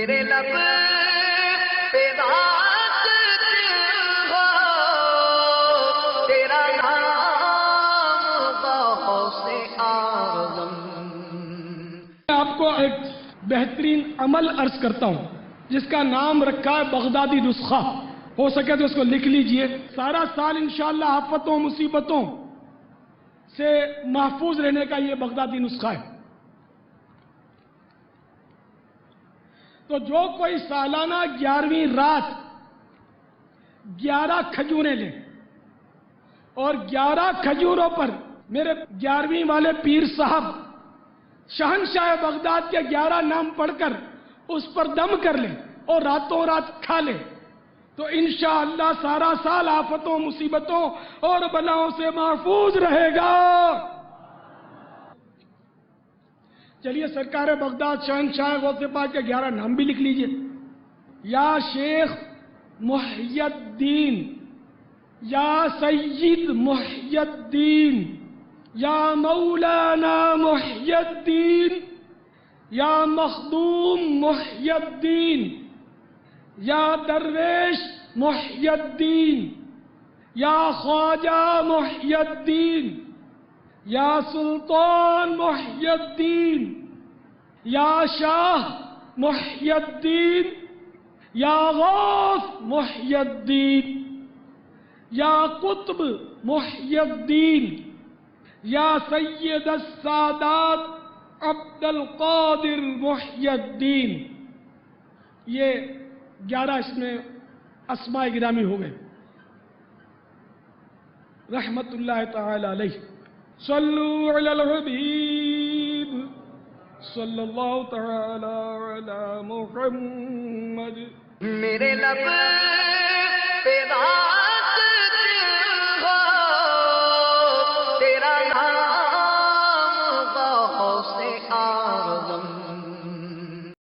میرے لب پہ بات ہو تیرا نام غوث اعظم۔ میں آپ کو ایک بہترین عمل عرض کرتا ہوں جس کا نام رکھا ہے بغدادی نسخہ، ہو سکے تو اس کو لکھ لیجئے۔ سارا سال انشاءاللہ آفتوں مصیبتوں سے محفوظ رہنے کا یہ بغدادی نسخہ ہے۔ تو جو کوئی سالانہ 11ویں رات 11 کھجوریں لے اور 11 کھجوروں پر میرے 11ویں والے پیر صاحب شہنشاہ بغداد کے 11 نام پڑھ کر اس پر دم کر لے اور راتوں رات کھا لے تو انشاءاللہ سارا سال آفتوں مصیبتوں اور بلاؤں سے محفوظ رہے گا۔ چلیے سرکار بغداد شہنشاہ غوث پاک کے 11 نام بھی لکھ لیجئے۔ یا شیخ محی الدین، یا سید محی الدین، یا مولانا محی الدین، یا مخدوم محی الدین، یا درویش محی الدین، یا خواجہ محی الدین، یا سلطان محی الدین، یا شاہ محی الدین، یا غوث محی الدین، یا قطب محی الدین، یا سید السادات عبد القادر محی الدین۔ یہ 11 اس میں اسماء گرامی ہو گئے رحمت اللہ تعالی علیہ۔ صلو علی الحبیب صلی اللہ تعالی علی محمد۔ میرے لب پہ بات ہو تیرا نام غوث اعظم۔